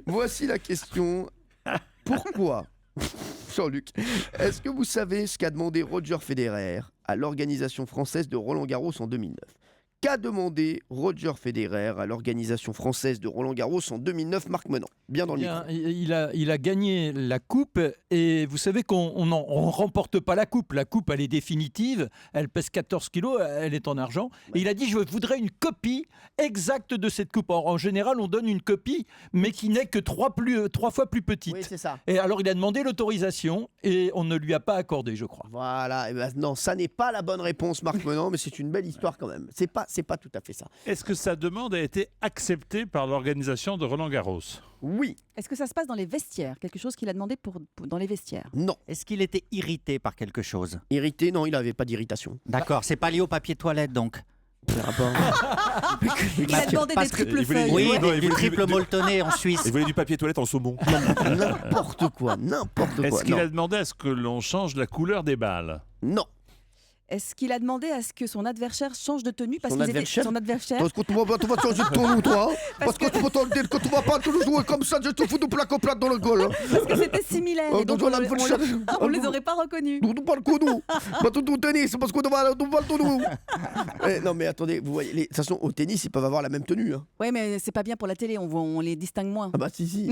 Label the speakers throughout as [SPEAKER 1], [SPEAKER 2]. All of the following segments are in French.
[SPEAKER 1] Voici la question. Pourquoi, Jean-Luc, est-ce que vous savez ce qu'a demandé Roger Federer à l'organisation française de Roland-Garros en 2009 ? Qu'a demandé Roger Federer à l'organisation française de Roland-Garros en 2009, Marc Menon? Bien dans le micro.
[SPEAKER 2] Il a gagné la coupe et vous savez qu'on ne remporte pas la coupe. La coupe, elle est définitive, elle pèse 14 kilos, elle est en argent. Et il a dit, je voudrais une copie exacte de cette coupe. En général, on donne une copie, mais qui n'est que 3 fois plus petite.
[SPEAKER 1] Oui, c'est ça.
[SPEAKER 2] Et alors, il a demandé l'autorisation et on ne lui a pas accordé, je crois.
[SPEAKER 1] Voilà, et ben, non, ça n'est pas la bonne réponse, Marc Menon, mais c'est une belle histoire quand même. C'est pas tout à fait ça.
[SPEAKER 3] Est-ce que sa demande a été acceptée par l'organisation de Roland-Garros ?
[SPEAKER 1] Oui,
[SPEAKER 4] Est-ce que ça se passe dans les vestiaires? Quelque chose qu'il a demandé dans les vestiaires?
[SPEAKER 1] non.
[SPEAKER 5] Est-ce qu'il était irrité par quelque chose?
[SPEAKER 1] Irrité, non, il n'avait pas d'irritation.
[SPEAKER 5] D'accord, c'est pas lié au papier toilette donc.
[SPEAKER 4] Il a demandé des triples feuilles.
[SPEAKER 5] Oui,
[SPEAKER 6] non, il
[SPEAKER 5] du
[SPEAKER 6] voulait
[SPEAKER 5] triple molletonné en Suisse.
[SPEAKER 6] Il voulait du papier toilette en saumon.
[SPEAKER 1] N'importe quoi.
[SPEAKER 3] Est-ce qu'il
[SPEAKER 1] Non.
[SPEAKER 3] a demandé à ce que l'on change la couleur des balles ?
[SPEAKER 1] Non.
[SPEAKER 4] Est-ce qu'il a demandé à ce que son adversaire change de tenue parce
[SPEAKER 1] Son
[SPEAKER 4] qu'ils étaient
[SPEAKER 1] adversaire
[SPEAKER 4] son adversaire?
[SPEAKER 1] Parce que tu vas changer de ton ou toi, parce que tu vas te dire que tu vas pas toujours jouer comme ça, je te fous de plaque au plat dans le gueule.
[SPEAKER 4] Parce que c'était similaire et donc on les aurait pas reconnus.
[SPEAKER 1] Nous parle que nous. Pas tout au tennis, parce qu'on va tout nous. Non mais attendez, vous voyez, de toute façon au tennis ils peuvent avoir la même tenue. Hein.
[SPEAKER 4] Oui, mais c'est pas bien pour la télé, on les distingue moins.
[SPEAKER 1] Ah bah si.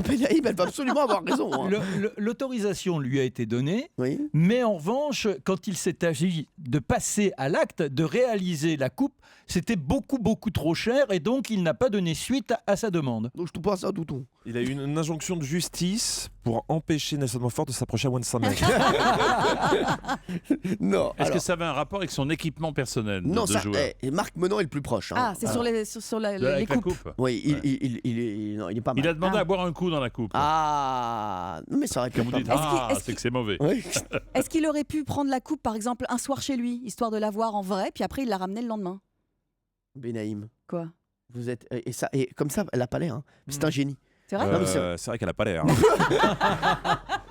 [SPEAKER 1] Pénaïm, elle va absolument avoir raison. Hein.
[SPEAKER 2] L'autorisation lui a été donnée,
[SPEAKER 1] Oui.
[SPEAKER 2] mais en revanche, quand il s'est agi de passer à l'acte, de réaliser la coupe, c'était beaucoup trop cher et donc il n'a pas donné suite à sa demande.
[SPEAKER 1] Donc je te passe ça, Touton.
[SPEAKER 6] Il a eu une injonction de justice pour empêcher Nelson Montfort de s'approcher à moins de 5 mètres.
[SPEAKER 1] Non.
[SPEAKER 3] Est-ce que ça avait un rapport avec son équipement personnel
[SPEAKER 1] Non,
[SPEAKER 3] de
[SPEAKER 1] ça.
[SPEAKER 3] joueur
[SPEAKER 1] Et Marc Menon est le plus proche. Hein.
[SPEAKER 4] Ah, c'est sur les
[SPEAKER 3] avec la
[SPEAKER 4] coupes.
[SPEAKER 3] coupe.
[SPEAKER 1] Oui, il est pas mal.
[SPEAKER 3] Il a demandé
[SPEAKER 4] Ah.
[SPEAKER 3] à boire un coup dans la coupe.
[SPEAKER 1] Ah, non, mais ça aurait pu
[SPEAKER 3] Comme
[SPEAKER 1] être
[SPEAKER 3] vous dites,
[SPEAKER 1] pas mal.
[SPEAKER 4] Est-ce
[SPEAKER 3] c'est
[SPEAKER 4] qu'il-
[SPEAKER 3] que c'est mauvais.
[SPEAKER 1] Oui.
[SPEAKER 4] Est-ce qu'il aurait pu prendre la coupe, par exemple, un soir chez lui, histoire de la voir en vrai, puis après il la ramenait le lendemain?
[SPEAKER 1] Benaïm,
[SPEAKER 4] Quoi?
[SPEAKER 1] vous êtes et comme ça, elle a pas l'air. Hein. C'est un génie.
[SPEAKER 4] C'est vrai?
[SPEAKER 1] Non, mais
[SPEAKER 6] C'est vrai qu'elle a pas l'air.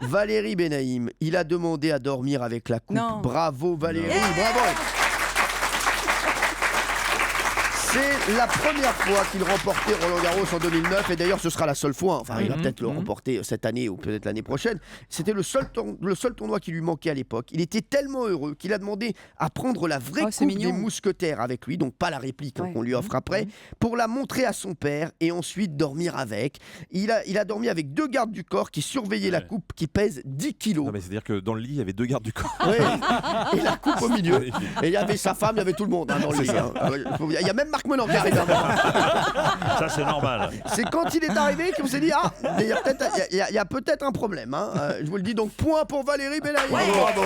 [SPEAKER 1] Valérie Benaïm, il a demandé à dormir avec la coupe.
[SPEAKER 4] Non.
[SPEAKER 1] Bravo Valérie, bravo. C'est la première fois qu'il remportait Roland-Garros en 2009 et d'ailleurs ce sera la seule fois. Enfin, il va peut-être le remporter cette année ou peut-être l'année prochaine. C'était le seul tournoi qui lui manquait à l'époque. Il était tellement heureux qu'il a demandé à prendre la vraie
[SPEAKER 4] c'est
[SPEAKER 1] coupe
[SPEAKER 4] mignon.
[SPEAKER 1] des mousquetaires avec lui, donc pas la réplique
[SPEAKER 4] Ouais.
[SPEAKER 1] qu'on lui offre après, pour la montrer à son père et ensuite dormir avec. Il a dormi avec 2 gardes du corps qui surveillaient la coupe qui pèse 10 kilos.
[SPEAKER 6] Non, mais c'est-à-dire que dans le lit, il y avait 2 gardes du corps.
[SPEAKER 1] Ouais. Et la coupe au milieu. Et il y avait sa femme, il y avait tout le monde dans le lit. Hein. Il y a même Marc Menon qui arrive avant.
[SPEAKER 3] Ça, c'est normal.
[SPEAKER 1] C'est quand il est arrivé qu'on s'est dit il y a peut-être un problème. Hein. Je vous le dis donc, point pour Valérie Benaïm. Bravo.